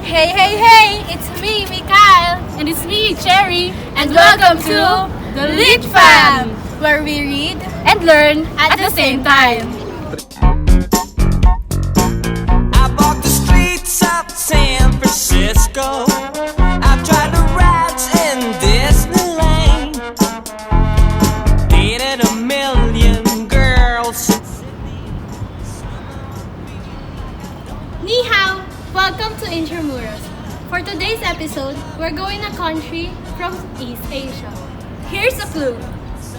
Hey, hey, hey! It's me, Mikhail! And it's me, Cherry. And welcome to the Lit Fam, where we read And learn at the same time. I walk the streets of San Francisco. I've tried the rides in Disneyland. Dated a million girls. Ni hao! Welcome to Intramuros. For today's episode, we're going a country from East Asia. Here's a clue.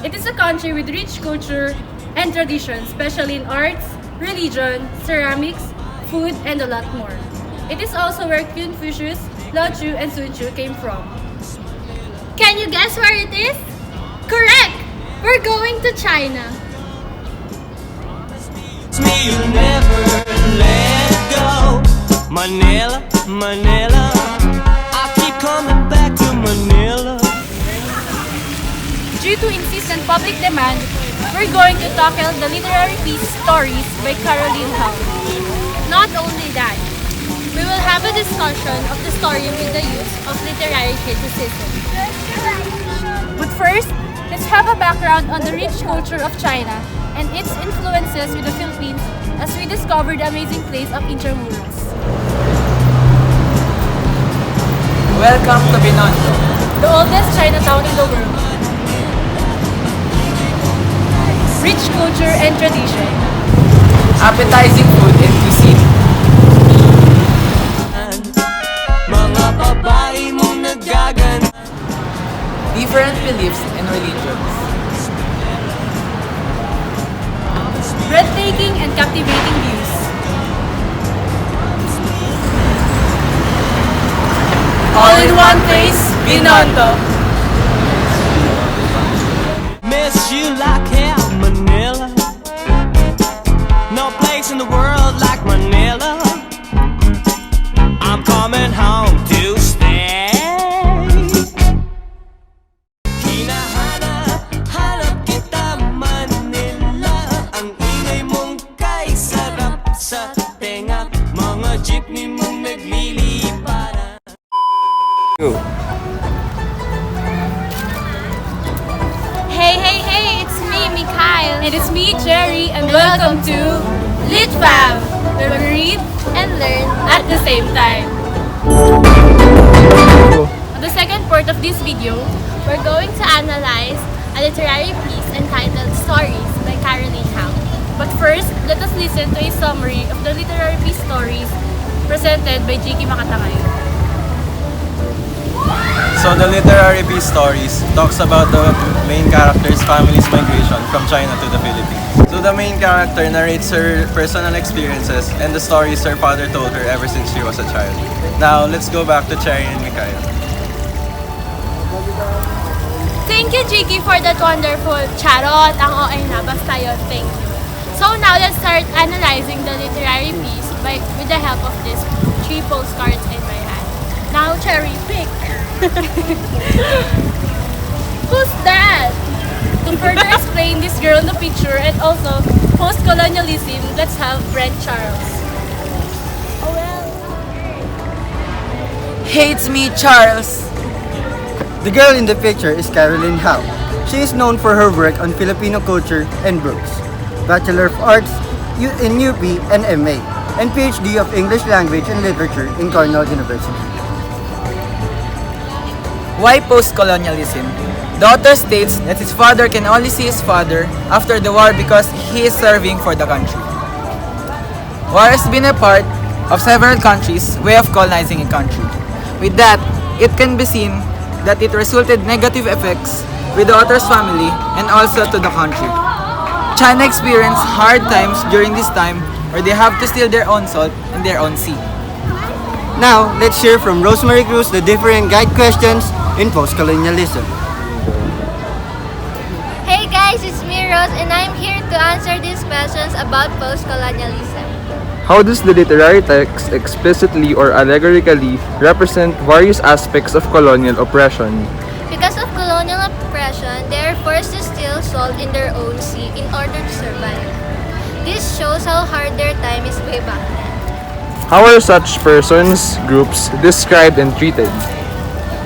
It is a country with rich culture and tradition, especially in arts, religion, ceramics, food, and a lot more. It is also where Confucius, Lao Tzu, and Sun Tzu came from. Can you guess where it is? Correct! We're going to China. It's me, you'll never let go. Manila, Manila. I keep coming back to Manila. Due to insistent public demand, we're going to tackle the literary piece Stories by Caroline Howe. Not only that, we will have a discussion of the story with the use of literary criticism. But first, let's have a background on the rich culture of China and its influences with the Philippines as we discover the amazing place of Intramuros. Welcome to Binondo. The oldest Chinatown in the world. Rich culture and tradition. Appetizing food and cuisine. Mga babae mong nagaganda. Different beliefs and religions. Breathtaking and captivating views. All in one place, Binondo. Miss you like hell, Manila. No place in the world like Manila. I'm coming home to stay. Hinahanap kita, Manila. Ang ingay mong kay sarap sa tenga. Mga jeepney mong naglilipara. Hey, hey, hey! It's me, Mikhail! And it's me, Cherry, and welcome to Lit Fam, where we read And learn at the same time. On the second part of this video, we're going to analyze a literary piece entitled Stories by Caroline Howe. but first, let us listen to a summary of the literary piece Stories presented by J.K. Makatangay. So the literary piece Stories talks about the main character's family's migration from China to the Philippines. So the main character narrates her personal experiences and the stories her father told her ever since she was a child. Now, let's go back to Cherry and Mikhail. Thank you, Jiggy, for that wonderful charot. Ang OA na, basta yun. Thank you. So now, let's start analyzing the literary piece with the help of these 3 postcards in my hand. Now, Cherry, pick. Who's that? To further explain this girl in the picture and also post-colonialism, let's have Brent Charles. Hey, it's me, Charles. The girl in the picture is Caroline Howe. She is known for her work on Filipino culture and books, Bachelor of Arts in UP and MA, and PhD of English Language and Literature in Cornell University. Why post-colonialism? The author states that his father can only see his father after the war because he is serving for the country. War has been a part of several countries' way of colonizing a country. With that, it can be seen that it resulted negative effects with the author's family and also to the country. China experienced hard times during this time where they have to steal their own salt and their own sea. Now, let's hear from Rosemary Cruz the different guide questions in post-colonialism. Hey guys, it's me Rose and I'm here to answer these questions about post-colonialism. How does the literary text explicitly or allegorically represent various aspects of colonial oppression? Because of colonial oppression, they are forced to steal salt in their own sea in order to survive. This shows how hard their time is way back then. How are such persons, groups, described and treated?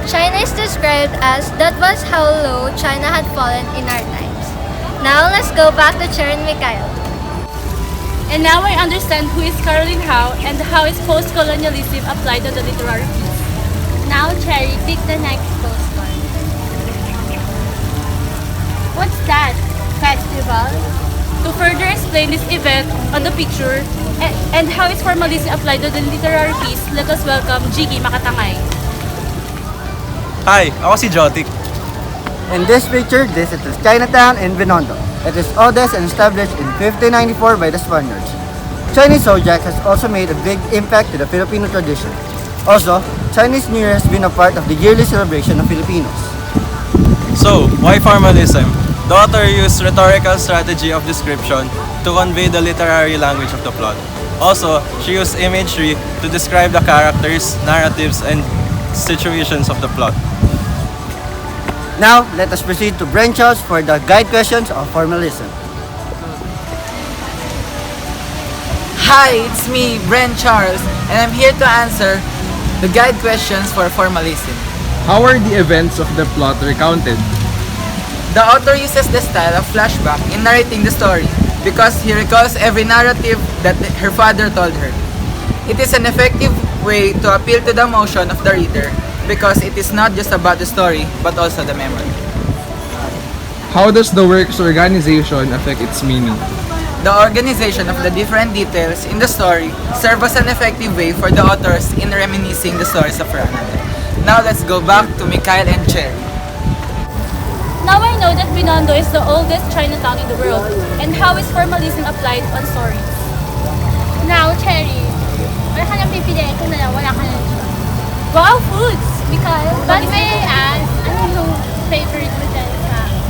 China is described as that was how low China had fallen in our times. Now let's go back to Sharon Mikhail. And now I understand who is Caroline Howe and how is post-colonialism applied to the literary piece. Now, Cherry, pick the next postcard. What's that? Festival? To further explain this event on the picture and how its formalism applied to the literary piece, let us welcome Jiggy Makatangay. Hi, ako si Jotik. In this picture, this is Chinatown in Binondo. It is oldest and established in 1594 by the Spaniards. Chinese zodiac has also made a big impact to the Filipino tradition. Also, Chinese New Year has been a part of the yearly celebration of Filipinos. So, why formalism? The author used rhetorical strategy of description to convey the literary language of the plot. Also, she used imagery to describe the characters, narratives, and situations of the plot. Now, let us proceed to Brent Charles for the guide questions of formalism. Hi, it's me, Brent Charles, and I'm here to answer the guide questions for formalism. How are the events of the plot recounted? The author uses the style of flashback in narrating the story because he recalls every narrative that her father told her. It is an effective way to appeal to the emotion of the reader because it is not just about the story but also the memory. How does the work's organization affect its meaning? The organization of the different details in the story serve as an effective way for the authors in reminiscing the stories of her another. Now let's go back to Mikhail and Cherry. Now I know that Binondo is the oldest Chinatown in the world and how is formalism applied on stories. Now, Cherry, wala ka nang pipiliin ko na lang, wala ka nang choice. Wow, foods! Because, but may I ask, ano yung favorite mo dyan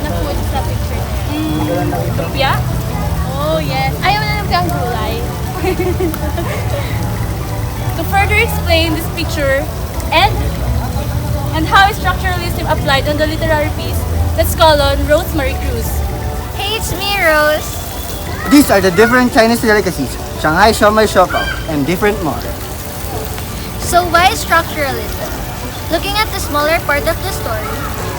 na food sa picture na yan? Lumpia? Oh, yes. Ayaw na lang kang gulay. To further explain this picture and how is structuralism applied on the literary piece, let's call on Rosemary Cruz. Hey, it's me, Rose. These are the different Chinese delicacies, Shanghai Siomai Siopao, and different more. So why structuralism? Looking at the smaller part of the story,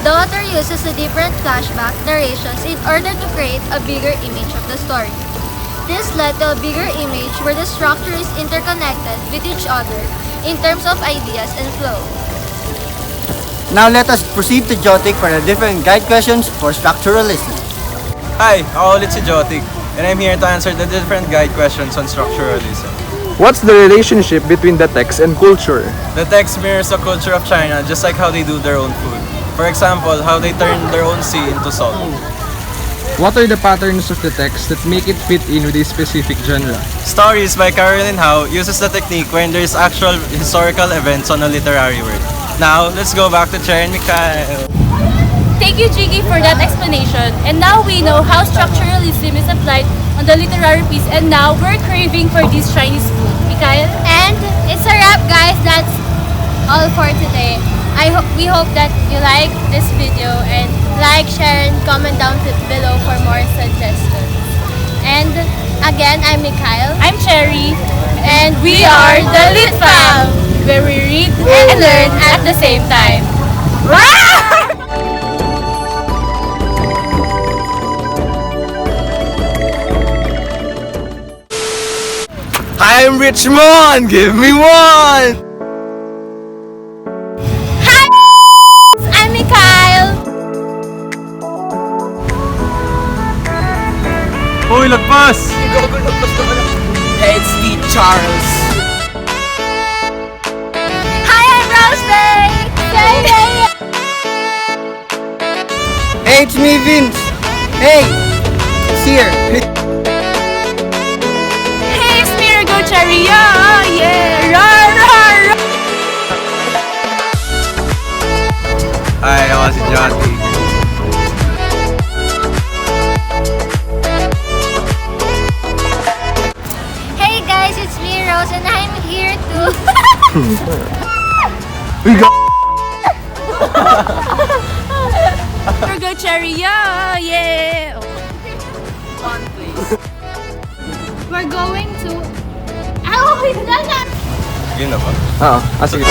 the author uses the different flashback narrations in order to create a bigger image of the story. This led to a bigger image where the structure is interconnected with each other in terms of ideas and flow. Now let us proceed to Jotik for the different guide questions for structuralism. Hi, ako ulit si Jotik, and I'm here to answer the different guide questions on structuralism. What's the relationship between the text and culture? The text mirrors the culture of China just like how they do their own food. For example, how they turn their own sea into salt. What are the patterns of the text that make it fit in with a specific genre? Stories by Caroline Howe uses the technique when there's actual historical events on a literary work. Now, let's go back to Cherry and Mikhail. Thank you, Jiggy, for that explanation. And now we know how structuralism is applied on the literary piece. And now we're craving for this Chinese food. Mikhail? And it's a wrap, guys. That's all for today. We hope that you like this video and like, share, and comment down below for more suggestions. And again, I'm Mikhail. I'm Cherry. And we are the Lit Fam, where we read and learn at the same time. I'm Richmond! Give me one! Hi, I'm Mikhail. Uy, lagpas! Hey, it's me, Charles. Hi, I'm Rose Day. Hey, it's me, Vince. Hey, it's here. Hey, it's Mirago Cherry. Yeah. Rar. Hi, ako si Jotik. Hey guys, it's me, Rose, and I'm here to... Mirago Cherry. Yeah. We're going to... Oh, Yun na ba? Oo. Ah, sige.